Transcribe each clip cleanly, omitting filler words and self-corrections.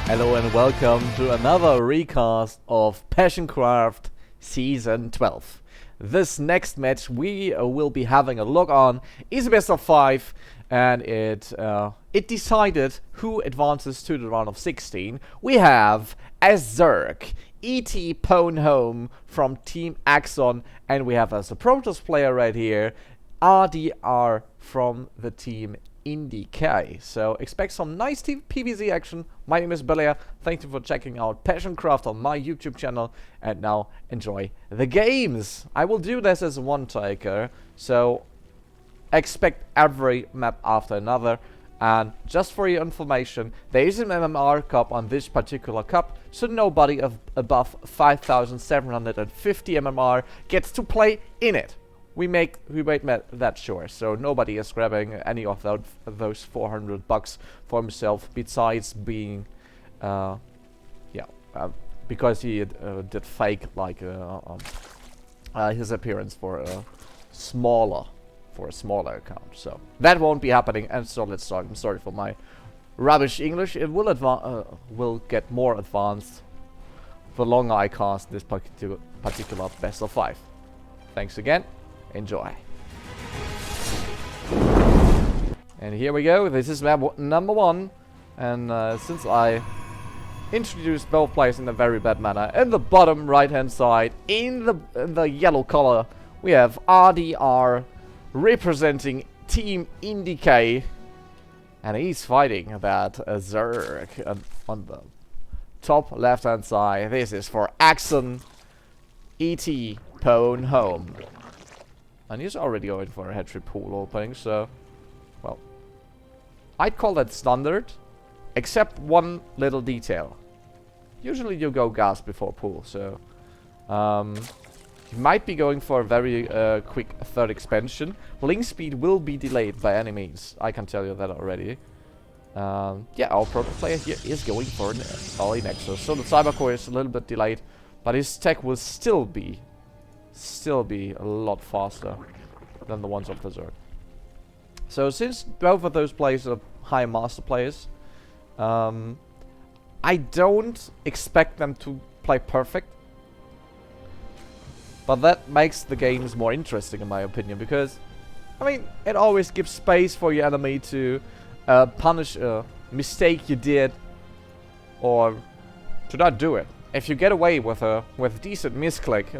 Hello and welcome to another recast of Passioncraft Season 12. This next match we will be having a look on is a best of 5, and it decided who advances to the round of 16. We have Azurk, ETpwnHome from Team Exon, and we have as a Protoss player right here, ADR from the Team IndyK. So expect some nice PvZ action. My name is Belia. Thank you for checking out Passioncraft on my YouTube channel. And now enjoy the games. I will do this as a one-taker. So expect every map after another. And just for your information, there is an MMR cup on this particular cup. So nobody above 5,750 MMR gets to play in it. We made that sure, so nobody is grabbing any of those 400 bucks for himself, besides being, because he did fake like his appearance for a smaller account. So that won't be happening. And so let's start. I'm sorry for my rubbish English. It will get more advanced the longer I cast this particular best of 5. Thanks again. Enjoy. And here we go. This is map number 1. And since I introduced both players in a very bad manner, in the bottom right hand side, in the yellow color, we have RDR representing Team IndyK. And he's fighting that Zerg on the top left hand side. This is for Exon, ETpwnHome. And he's already going for a hatchery pool opening, so, well, I'd call that standard, except one little detail. Usually you go gas before pool, so, you might be going for a very quick third expansion. Link speed will be delayed by any means, I can tell you that already. Yeah, our proto player here is going for an early Nexus, so the Cybercore is a little bit delayed, but his tech will still be a lot faster than the ones of the Zerg. So since both of those players are Highmaster players, I don't expect them to play perfect, but that makes the games more interesting in my opinion, because I mean, it always gives space for your enemy to punish a mistake you did, or to not do it. If you get away with a decent misclick,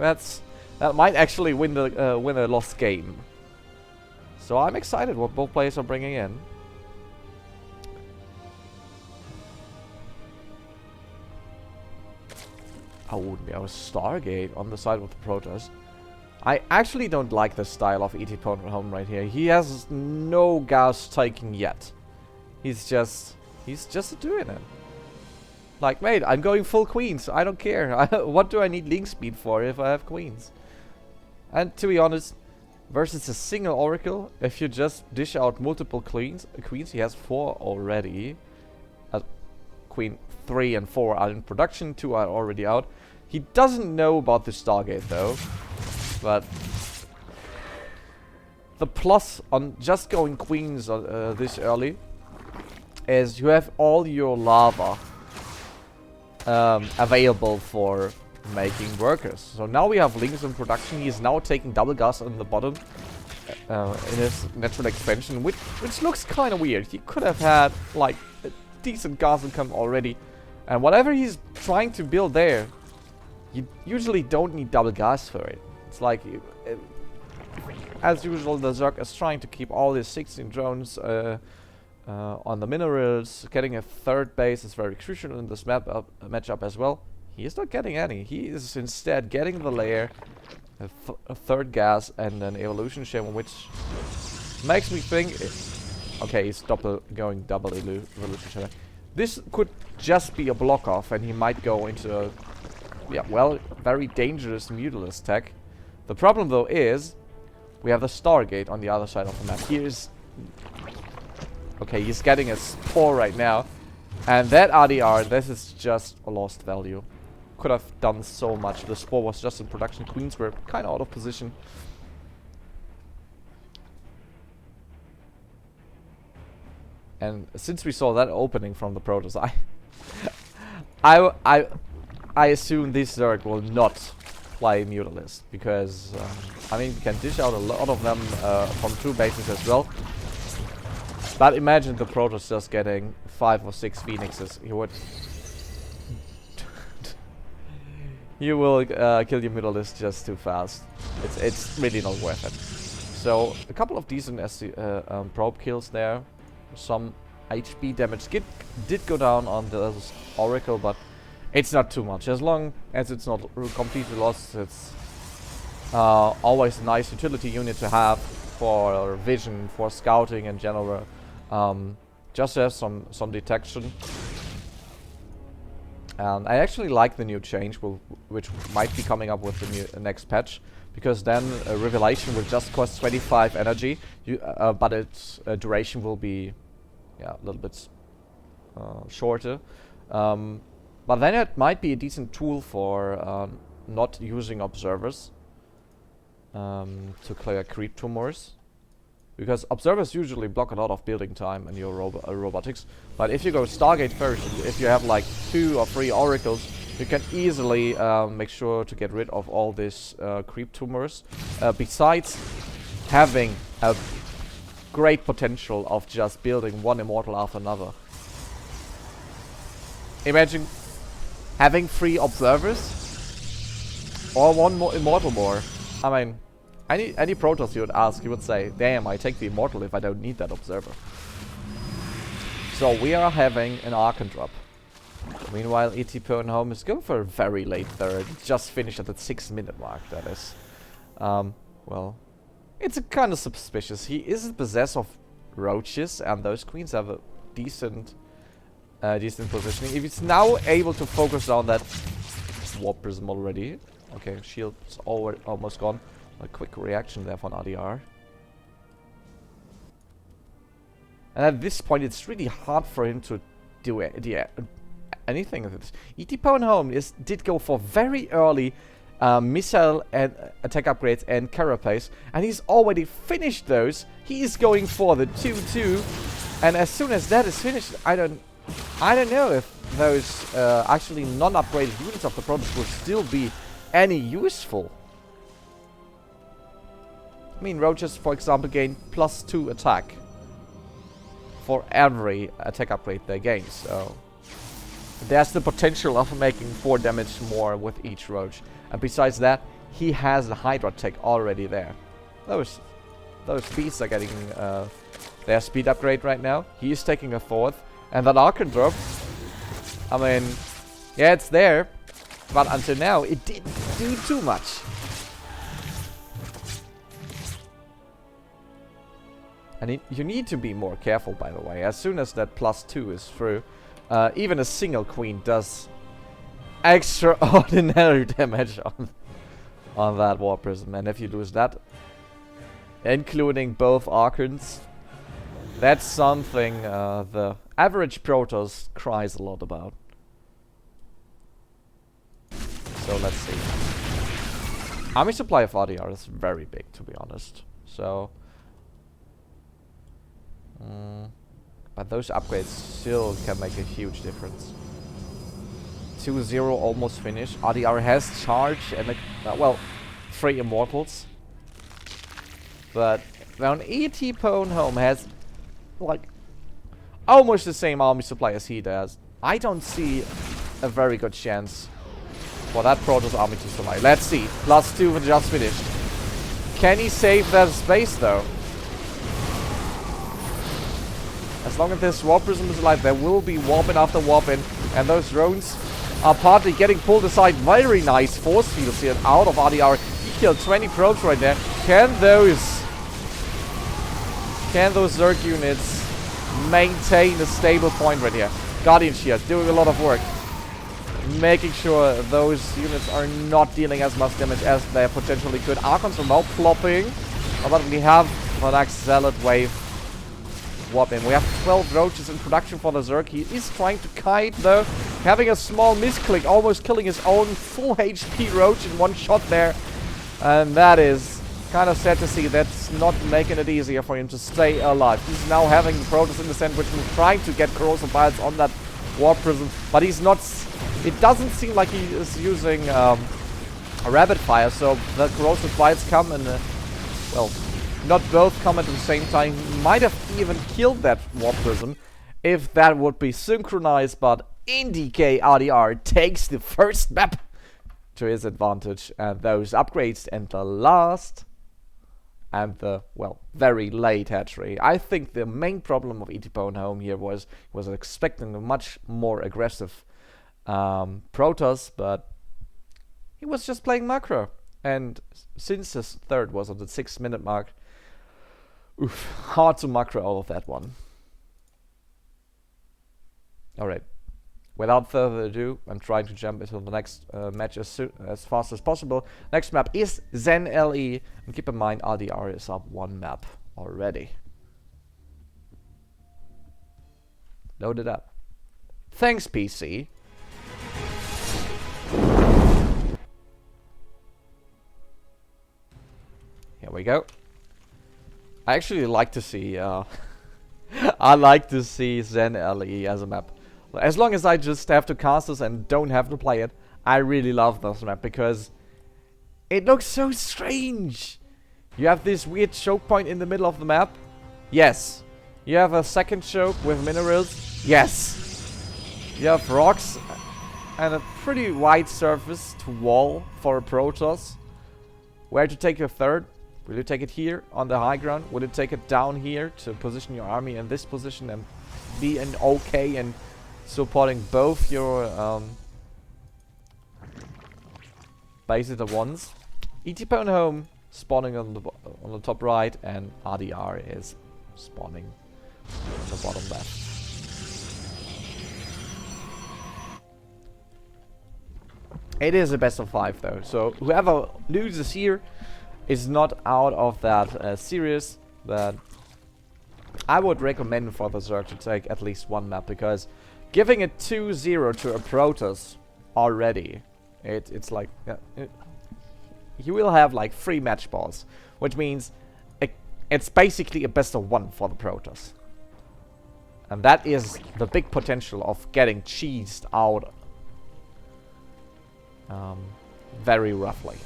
that might actually win a lost game. So I'm excited what both players are bringing in. Oh, we have a Stargate on the side of the Protoss. I actually don't like the style of ETpwnHome right here. He has no gas taking yet. He's just doing it. Like, mate, I'm going full queens. I don't care. What do I need link speed for if I have queens? And to be honest, versus a single Oracle, if you just dish out multiple queens, he has 4 already. Queen 3 and 4 are in production, 2 are already out. He doesn't know about the Stargate though. But the plus on just going queens this early is you have all your lava available for making workers. So now we have links in production. He is now taking double gas on the bottom in his natural expansion, which looks kind of weird. He could have had like a decent gas income already, and whatever he's trying to build there, you usually don't need double gas for it. It's like, as usual, the Zerg is trying to keep all his 16 drones on the minerals. Getting a third base is very crucial in this matchup as well. He is not getting any. He is instead getting the layer, a third gas, and an evolution shell, which makes me think... Okay, he's going double evolution shell. This could just be a block off, and he might go into a, very dangerous Mutilus tech. The problem, though, is we have the Stargate on the other side of the map. Here's... Okay, he's getting a Spore right now. And that ADR, this is just a lost value. Could have done so much. The Spore was just in production. Queens were kind of out of position. And since we saw that opening from the Protoss, I assume this Zerg will not play Mutalisk because I mean, you can dish out a lot of them from 2 bases as well. But imagine the Protoss just getting 5 or 6 Phoenixes. You will kill your Mutalisk just too fast. It's really not worth it. So a couple of decent probe kills there. Some HP damage did go down on the Oracle, but it's not too much. As long as it's not completely lost, it's always a nice utility unit to have for vision, for scouting in general. Just to have some detection. I actually like the new change, which might be coming up with the next patch, because then Revelation will just cost 25 energy, but its duration will be a little bit shorter. But then it might be a decent tool for not using observers to clear creep tumors. Because observers usually block a lot of building time in your robotics. But if you go Stargate first, if you have like 2 or 3 oracles, you can easily make sure to get rid of all these creep tumors. Besides having a great potential of just building one immortal after another. Imagine having 3 observers or 1 immortal more. I mean, any Protoss you would ask, he would say, damn, I take the immortal if I don't need that observer. So we are having an Archon drop. Meanwhile, ETpwnHome is going for a very late third. Just finished at the 6-minute mark, that is. Well, it's kind of suspicious. He is possessed of roaches, and those queens have a decent positioning. If he's now able to focus on that warp prism already. Okay, shield's almost gone. A quick reaction there from ADR. And at this point, it's really hard for him to do anything with it. ETpwnHome did go for very early missile and attack upgrades and carapace, and he's already finished those. He is going for the 2-2, and as soon as that is finished, I don't know if those actually non-upgraded units of the Protoss will still be any useful. I mean, roaches, for example, gain +2 attack for every attack upgrade they gain, so there's the potential of making 4 damage more with each roach. And besides that, he has the Hydra tech already there. Those beasts are getting their speed upgrade right now. He is taking a 4th, and that Archon drop, I mean, yeah, it's there, but until now, it didn't do too much. And you need to be more careful, by the way. As soon as that +2 is through, even a single queen does extraordinary damage on that warp prism. And if you lose that, including both Archons, that's something the average Protoss cries a lot about. So let's see. Army supply of ADR is very big, to be honest. So... but those upgrades still can make a huge difference. 2-0 almost finished. ADR has charge and well, 3 immortals. But when ETpwnHome has like almost the same army supply as he does, I don't see a very good chance for that Protoss army to survive. Let's see. +2 just finished. Can he save that space though? As long as this warp prism is alive, there will be warp-in after warp-in, and those drones are partly getting pulled aside. Very nice force fields here out of ADR. He killed 20 probes right there. Can those Zerg units maintain a stable point right here? Guardian Shield doing a lot of work, making sure those units are not dealing as much damage as they potentially could. Archons are now plopping, but we have the next Zealot wave. Warp-in. We have 12 roaches in production for the Zerg. He is trying to kite though, having a small misclick, almost killing his own full HP roach in one shot there. And that is kind of sad to see. That's not making it easier for him to stay alive. He's now having the Protoss in the sandwich and trying to get corrosive bites on that Warp Prism, but he's not... It doesn't seem like he is using a Rapid Fire, so the Corrosive Bites come and... well, not both come at the same time. He might have even killed that Warp Prism if that would be synchronized, but IndyK ADR takes the first map to his advantage, and those upgrades, and the last... and the, well, very late hatchery. I think the main problem of ETpwnHome here was expecting a much more aggressive Protoss, but he was just playing macro. And since his third was on the 6-minute mark, oof, hard to macro all of that one. Alright. Without further ado, I'm trying to jump into the next match as fast as possible. Next map is Zen LE. And keep in mind, ADR is up 1 map already. Load it up. Thanks, PC. Here we go. I actually like to see... I like to see Zen LE as a map. As long as I just have to cast this and don't have to play it, I really love this map because it looks so strange. You have this weird choke point in the middle of the map. Yes. You have a second choke with minerals. Yes. You have rocks and a pretty wide surface to wall for a Protoss. Where to take your third? Will you take it here on the high ground? Will you take it down here to position your army in this position and be an okay and supporting both your bases at once? ETpwnHome spawning on the top right, and ADR is spawning on the bottom left. It is a best of 5 though, so whoever loses here is not out of that series. But I would recommend for the Zerg to take at least 1 map, because giving it 2-0 to a Protoss already, it's like... you will have like 3 match balls, which means it's basically a best of 1 for the Protoss. And that is the big potential of getting cheesed out very roughly.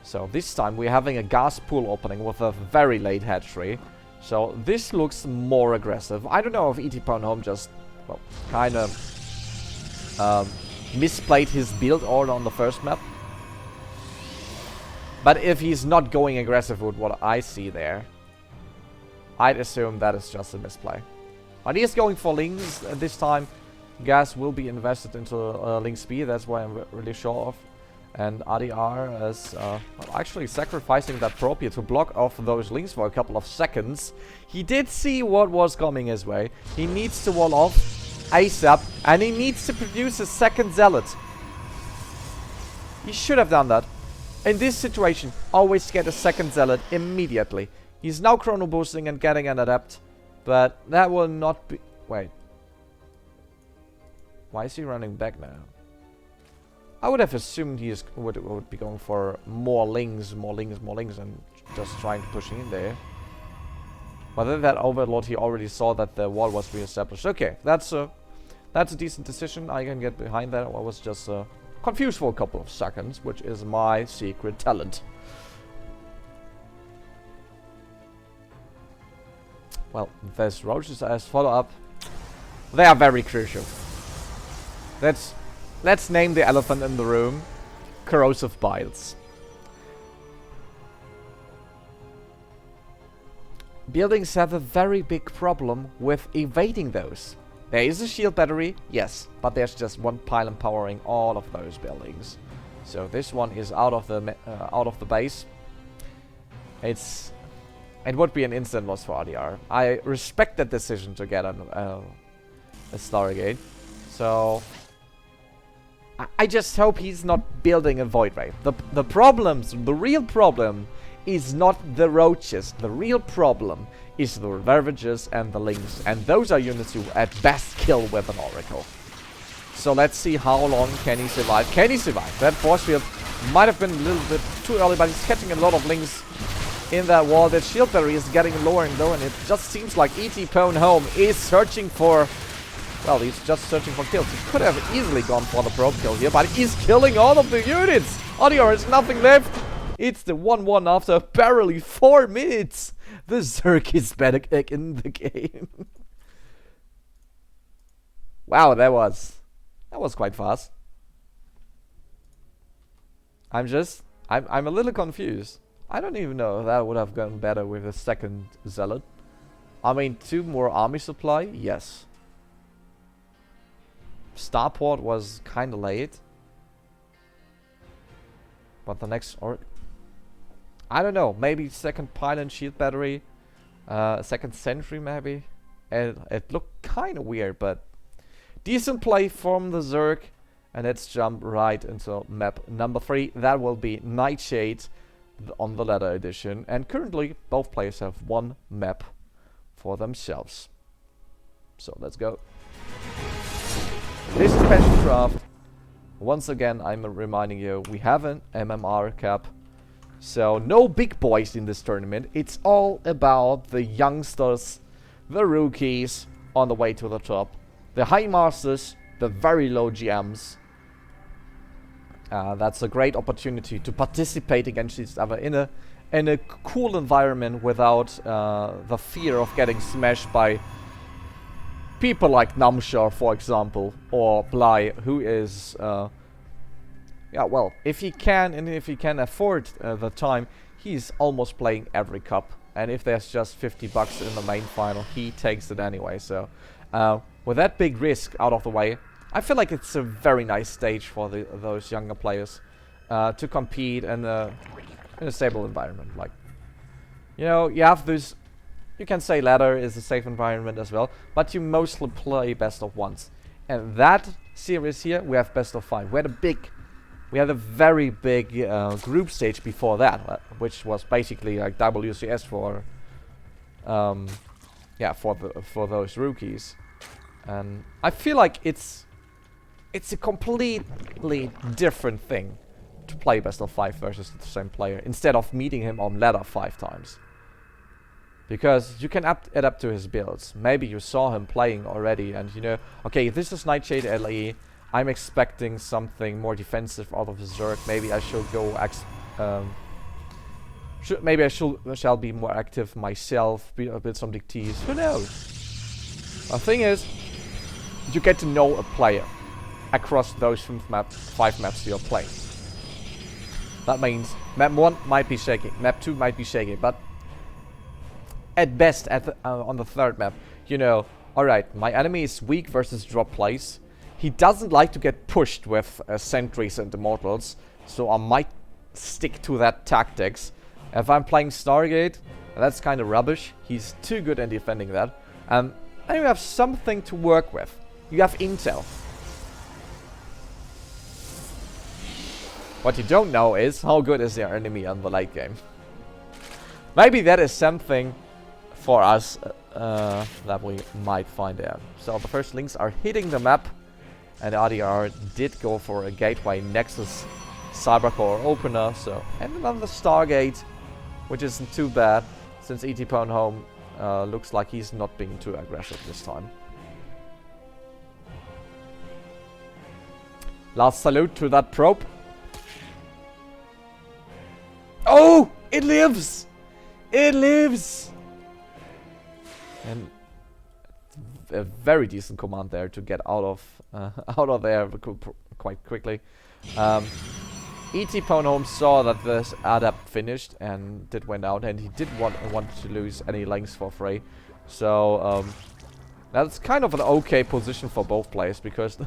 So this time we're having a gas pool opening with a very late hatchery. So this looks more aggressive. I don't know if ETpwnHome just, well, kind of misplayed his build order on the first map. But if he's not going aggressive with what I see there, I'd assume that is just a misplay. But he is going for Lings this time. Gas will be invested into Link speed, that's why I'm really sure of. And ADR is actually sacrificing that prop here to block off those Lings for a couple of seconds. He did see what was coming his way. He needs to wall off ASAP, and he needs to produce a second Zealot. He should have done that. In this situation, always get a second Zealot immediately. He's now chrono boosting and getting an adept, but that will not be... Wait. Why is he running back now? I would have assumed he would be going for more Lings, and just trying to push in there. But then that Overlord, he already saw that the wall was re-established. Okay, that's a decent decision. I can get behind that. I was just confused for a couple of seconds, which is my secret talent. Well, there's roaches as follow-up. They are very crucial. Let's name the elephant in the room. Corrosive bites. Buildings have a very big problem with evading those. There is a shield battery, yes, but there's just one pylon powering all of those buildings. So this one is out of the base. It would be an instant loss for ADR. I respect that decision to get a Stargate. So I just hope he's not building a Void Ray. The real problem is not the roaches. The real problem is the Ravages and the Lings. And those are units who at best kill with an Oracle. So let's see how long can he survive. Can he survive? That force field might have been a little bit too early, but he's catching a lot of Lings in that wall. That shield battery is getting lower and lower, and it just seems like ETpwnHome is searching for Well, he's just searching for kills. He could have easily gone for the probe kill here, but he's killing all of the units. ADR has nothing left. It's the 1-1 after barely 4 minutes. The Zerg is back in the game. Wow, that was quite fast. I'm a little confused. I don't even know if that would have gone better with a second zealot. I mean, 2 more army supply, yes. Starport was kind of late. But the next I don't know, maybe second pylon shield battery. Second sentry maybe. It looked kind of weird, but decent play from the Zerg. And let's jump right into map number 3. That will be Nightshade on the ladder edition. And currently both players have 1 map for themselves. So let's go. This is Passioncraft. Once again, I'm reminding you, we have an MMR cap. So no big boys in this tournament. It's all about the youngsters, the rookies on the way to the top. The Highmasters, the very low GMs. That's a great opportunity to participate against each other in a cool environment without the fear of getting smashed by people like Namshar, for example, or Bly, who is yeah, well, if he can afford the time, he's almost playing every cup. And if there's just $50 in the main final, he takes it anyway. So with that big risk out of the way, I feel like it's a very nice stage for those younger players to compete in a stable environment. Like, you know, you have this. You can say ladder is a safe environment as well, but you mostly play best of ones. And that series here, we have best of 5. We had a very big group stage before that, which was basically like WCS for, yeah, for those rookies. And I feel like it's a completely different thing to play best of 5 versus the same player instead of meeting him on ladder 5 times. Because you can adapt to his builds. Maybe you saw him playing already and you know, okay, this is Nightshade LE. I'm expecting something more defensive out of the Zerg. Maybe I should go maybe I shall be more active myself, build some DTs. Who knows? The thing is, you get to know a player across those 5 maps you're playing. That means map 1 might be shaky, map 2 might be shaky, but at best, on the 3rd map, you know, alright, my enemy is weak versus drop plays. He doesn't like to get pushed with sentries and immortals, so I might stick to that tactics. If I'm playing Stargate, that's kind of rubbish. He's too good in defending that. And you have something to work with. You have intel. What you don't know is how good is their enemy on the late game. Maybe that is something for us that we might find out. So the first links are hitting the map, and ADR did go for a gateway Nexus Cybercore opener. So, and another Stargate, which isn't too bad since ETpwnHome looks like he's not being too aggressive this time. Last salute to that probe. Oh, it lives! It lives! And a very decent command there to get out of there quite quickly. ETpwnHome saw that this adapt finished and went out, and he didn't want to lose any lengths for free. So that's kind of an okay position for both players, because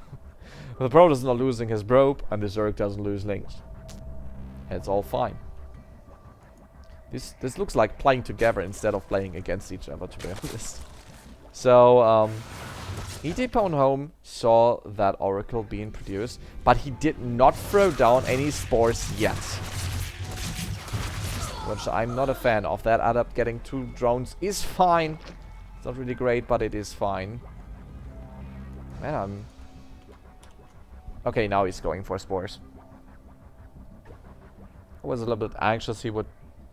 the pro is not losing his probe and the Zerg doesn't lose lengths. It's all fine. This looks like playing together instead of playing against each other, to be honest. So, ETpwnHome saw that Oracle being produced, but he did not throw down any spores yet. Which I'm not a fan of. That adapt getting 2 drones is fine. It's not really great, but it is fine. Man, okay, now he's going for spores. I was a little bit anxious he would...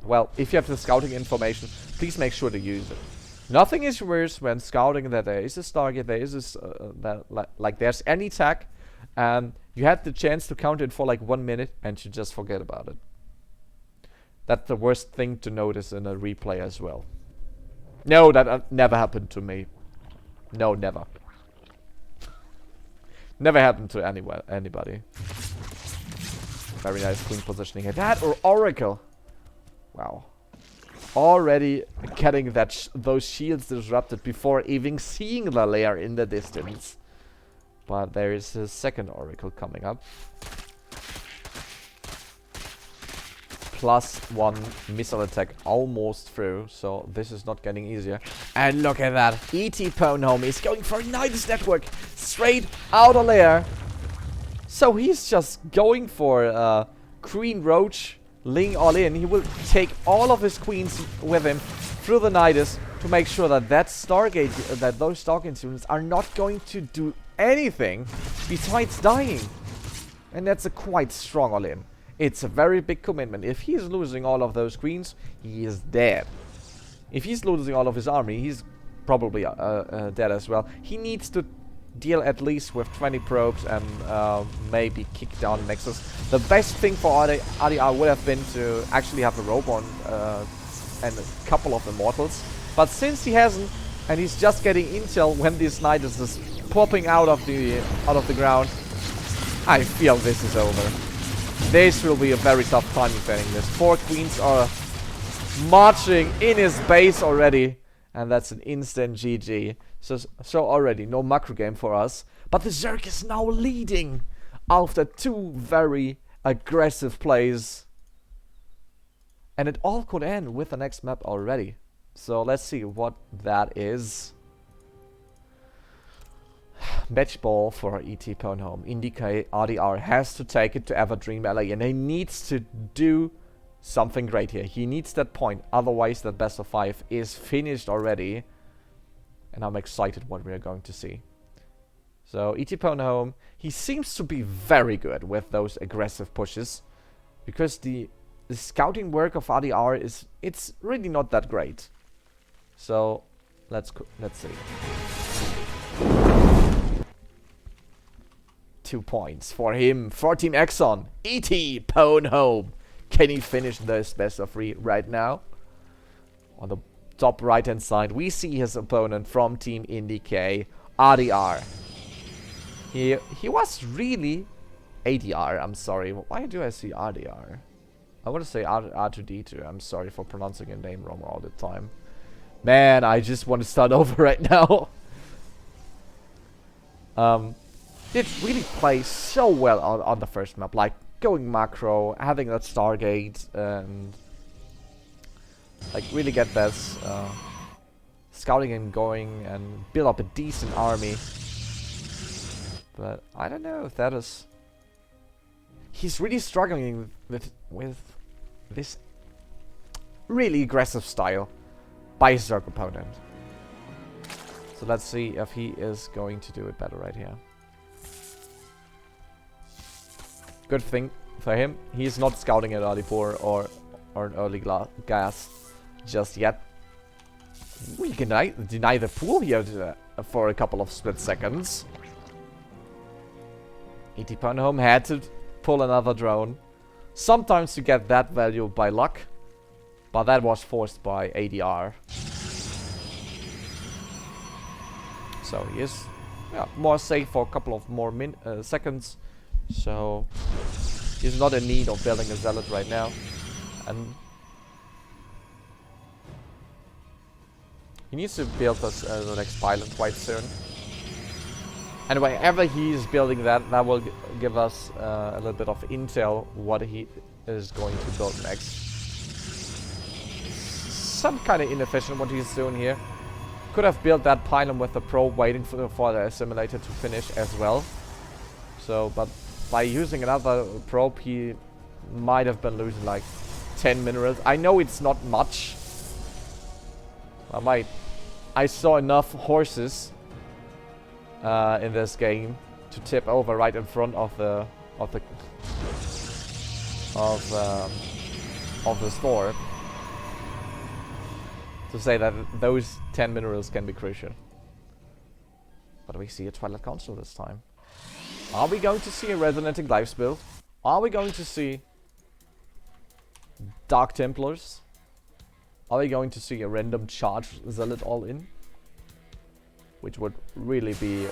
Well, if you have the scouting information, please make sure to use it. Nothing is worse when scouting that there is a Stargate, there is this, like there's any tag, and you had the chance to count it for like 1 minute and you just forget about it. That's the worst thing to notice in a replay as well. No, that never happened to me. No, never. Never happened to anybody. Very nice queen positioning here. That or Oracle. Wow. Already getting those shields disrupted before even seeing the lair in the distance. But there is a second Oracle coming up. +1 missile attack almost through, so this is not getting easier. And look at that. ETpwnHome is going for Nidus Network straight out of lair. So he's just going for Queen Roach, Ling all in. He will take all of his queens with him through the Nidus to make sure that those Stargate units are not going to do anything besides dying. And that's a quite strong all in. It's a very big commitment. If he's losing all of those queens, he is dead. If he's losing all of his army, he's probably dead as well. He needs to deal at least with 20 probes and maybe kick down Nexus. The best thing for ADR would have been to actually have a Robot and a couple of Immortals. But since he hasn't, and he's just getting intel when this Nidus is popping out of the ground, I feel this is over. This will be a very tough time defending this. 4 queens are marching in his base already, and that's an instant GG. So already no macro game for us. But the Zerg is now leading after 2 very aggressive plays. And it all could end with the next map already. So let's see what that is. Match ball for ETpwnHome. IndyK ADR has to take it to Everdream LA, and he needs to do something great here. He needs that point, otherwise that best of 5 is finished already. And I'm excited what we are going to see. So ETpwnHome, he seems to be very good with those aggressive pushes, because the scouting work of ADR it's really not that great. So let's see. 2 points for him, for Team Exon. ETpwnHome. Can he finish this best of 3 right now? On the top right hand side, we see his opponent from Team IndyK, ADR. He was really ADR, I'm sorry. Why do I see ADR? I want to say R2D2. I'm sorry for pronouncing your name wrong all the time. Man, I just want to start over right now. Did really play so well on the first map, like going macro, having that Stargate, and like really get this scouting and going and build up a decent army. But I don't know if that is. He's really struggling with this really aggressive style by his Zerg opponent. So let's see if he is going to do it better right here. Good thing for him, he's not scouting at RD4 or an early gas just yet. We can deny the pool here for a couple of split seconds. ETpwnHome had to pull another drone. Sometimes you get that value by luck, but that was forced by ADR. So he is more safe for a couple of more seconds. So he's not in need of building a zealot right now, and he needs to build us the next pylon quite soon. And whenever he's building that, that will give us a little bit of intel what he is going to build next. Some kind of inefficient what he's doing here. Could have built that pylon with the probe waiting for the assimilator to finish as well. So, but by using another probe, he might have been losing like 10 minerals. I know it's not much. I saw enough horses in this game to tip over right in front of the store. to say that those 10 minerals can be crucial. But we see a Twilight Council this time. Are we going to see a Resonating Lives build? Are we going to see Dark Templars? Are we going to see a random charge zealot all in? Which would really be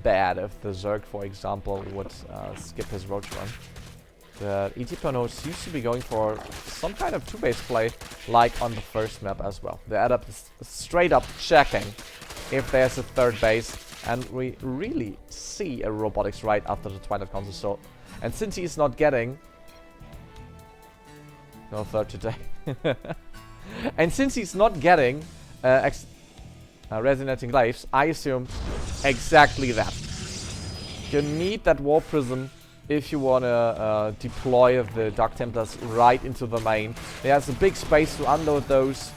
bad if the Zerg, for example, would skip his roach run. The ETpwnHome seems to be going for some kind of 2-base play, like on the first map as well. The ADR is straight up checking if there's a third base, and we really see a robotics right after the Twilight Council. So, and since he's not getting no third today, and since he's not getting Resonating Lives, I assume exactly that. You need that War Prism if you want to deploy the Dark Templars right into the main. There's a big space to unload those.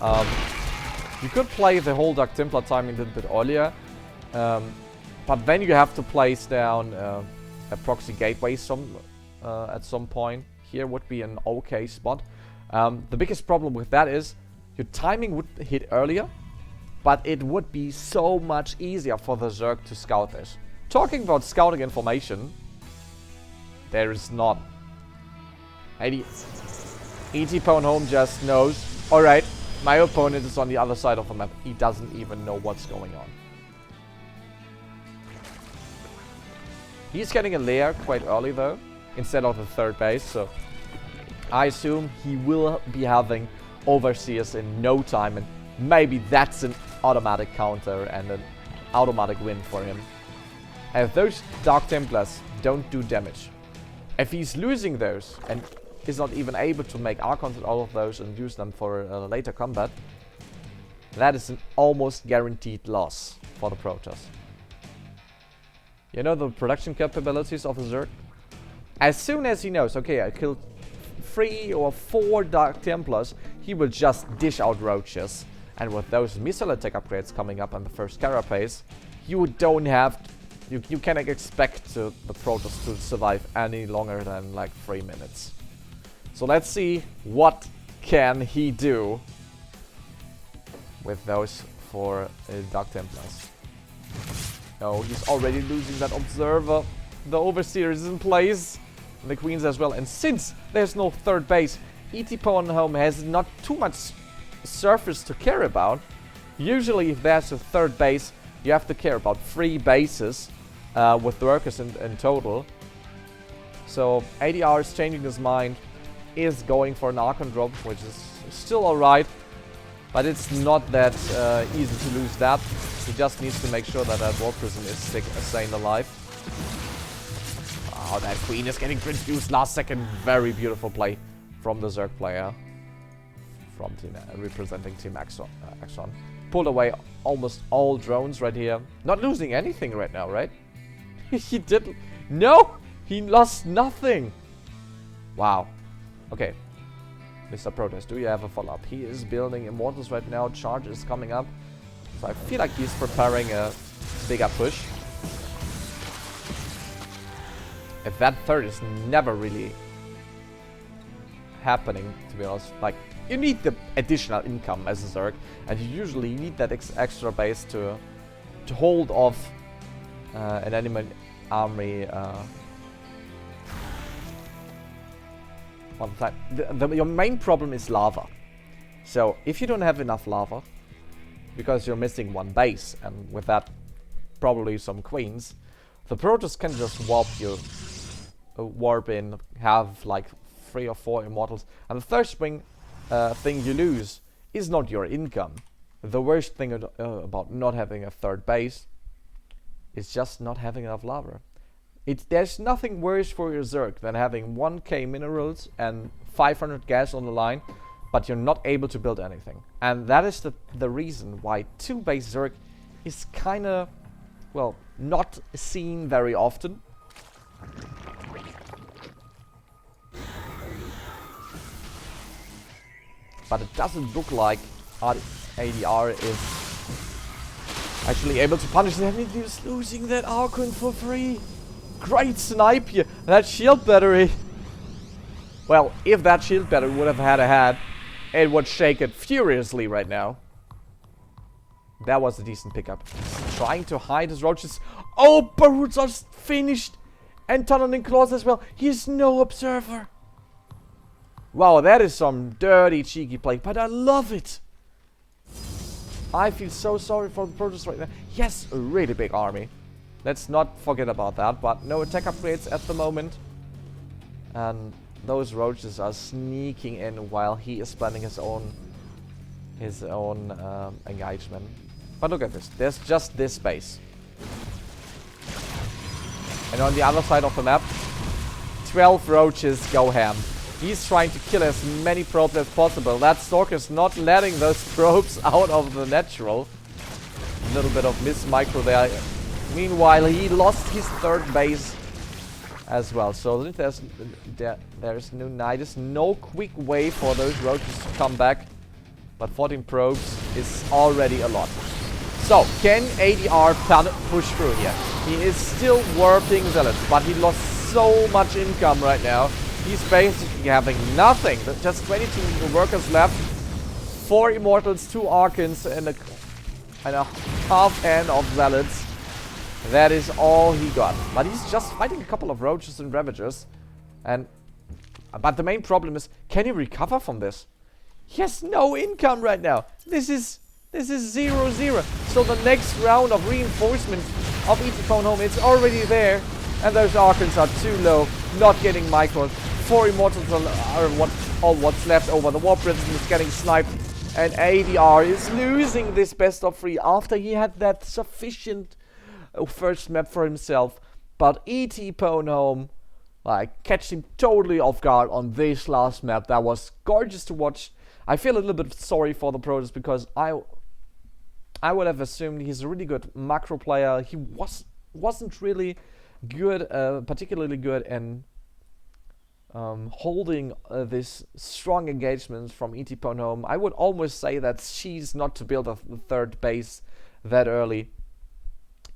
You could play the whole Dark Templar timing a little bit earlier, but then you have to place down a proxy gateway at some point. Here would be an okay spot. The biggest problem with that is your timing would hit earlier, but it would be so much easier for the Zerg to scout this. Talking about scouting information, there is not. ETpwnHome just knows, alright, my opponent is on the other side of the map. He doesn't even know what's going on. He's getting a lair quite early though, instead of the third base, so I assume he will be having Overseers in no time, and maybe that's an automatic counter and an automatic win for him. If those Dark Templars don't do damage, if he's losing those and is not even able to make Archons out of those and use them for later combat, that is an almost guaranteed loss for the Protoss. You know the production capabilities of the Zerg? As soon as he knows, okay, I killed 3 or 4 Dark Templars, he will just dish out roaches. And with those missile attack upgrades coming up on the first carapace, you don't have... You cannot expect the Protoss to survive any longer than like 3 minutes. So let's see what can he do with those 4 Dark Templars. Oh, he's already losing that Observer. The Overseer is in place. And the Queens as well. And since there's no third base, ETpwnHome has not too much surface to care about. Usually if there's a third base, you have to care about 3 bases with workers in total. So ADR is changing his mind, is going for an Archon drop, which is still alright, but it's not that easy to lose that. He just needs to make sure that that War Prism is staying alive. Oh, that Queen is getting produced last second. Very beautiful play from the Zerg player. From team representing Team Exon. Pulled away almost all drones right here. Not losing anything right now, right? He did... No! He lost nothing! Wow. Okay. Mr. Protest, do you have a follow-up? He is building Immortals right now. Charge is coming up. So I feel like he's preparing a bigger push. If that third is never really happening, to be honest, like, you need the additional income as a Zerg, and you usually need that extra base to hold off an enemy army on the time. Your main problem is lava. So if you don't have enough lava, because you're missing 1 base, and with that probably some queens, the Protoss can just warp in, have like 3 or 4 immortals, and the first thing you lose is not your income. The worst thing about not having a third base is just not having enough lava. There's nothing worse for your Zerg than having 1k minerals and 500 gas on the line, but you're not able to build anything. And that is the reason why 2-base Zerg is kinda, well, not seen very often. But it doesn't look like ADR is actually able to punish them. He's losing that Archon for free. Great snipe here. That shield battery. Well, if that shield battery would have had a head, it would shake it furiously right now. That was a decent pickup. He's trying to hide his roaches. Oh, Baruch just finished. And tunneling claws as well. He's no observer. Wow, that is some dirty, cheeky play. But I love it. I feel so sorry for the Protoss right now. Yes, a really big army. Let's not forget about that. But no attack upgrades at the moment. And those roaches are sneaking in while he is planning his own engagement. But look at this. There's just this base. And on the other side of the map, 12 roaches go ham. He's trying to kill as many probes as possible. That Stalker's not letting those probes out of the natural. A little bit of miss micro there. Meanwhile, he lost his third base as well. So there's no quick way for those roaches to come back. But 14 probes is already a lot. So, can ADR push through here? He is still warping zealots, but he lost so much income right now. He's basically having nothing. Just 22 workers left. 4 Immortals, 2 Archons, and a half end of zealots. That is all he got. But he's just fighting a couple of roaches and ravagers. But the main problem is, can he recover from this? He has no income right now. This is 0-0. So the next round of reinforcement of ETpwnHome, it's already there. And those Archons are too low, not getting micros. 4 Immortals are what's left over. The War Prison is getting sniped. And ADR is losing this best of 3 after he had that sufficient first map for himself. But ETpwnHome, like, catch him totally off guard on this last map. That was gorgeous to watch. I feel a little bit sorry for the Protoss because I would have assumed he's a really good macro player. He wasn't really good, particularly good in holding this strong engagements from ETpwnHome. I would almost say that she's not to build a third base that early.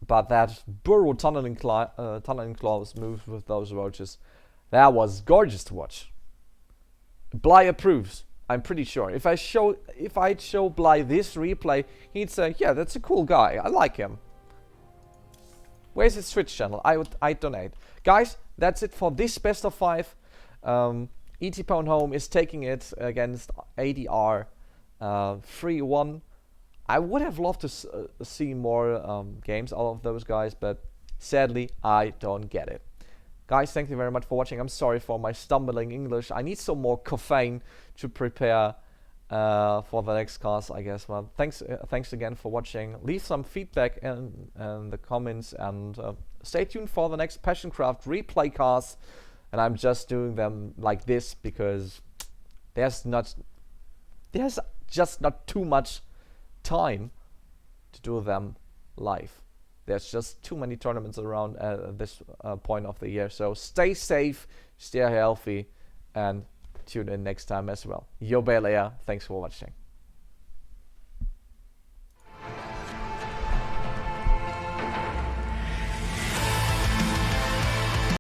But that burrow tunneling claws moves with those roaches, that was gorgeous to watch. Bly approves. I'm pretty sure. If I'd show Bly this replay, he'd say, "Yeah, that's a cool guy. I like him." Where's his Twitch channel? I'd donate. Guys, that's it for this best of 5. ETpwnHome is taking it against ADR 3-1. I would have loved to see more games out of those guys, but sadly, I don't get it. Guys, thank you very much for watching. I'm sorry for my stumbling English. I need some more caffeine to prepare for the next cast, I guess. Well, thanks again for watching. Leave some feedback in the comments, and stay tuned for the next Passioncraft replay cast. And I'm just doing them like this because there's just not too much time to do them live. There's just too many tournaments around at this point of the year. So stay safe, stay healthy, and tune in next time as well. Yo, Belair, thanks for watching.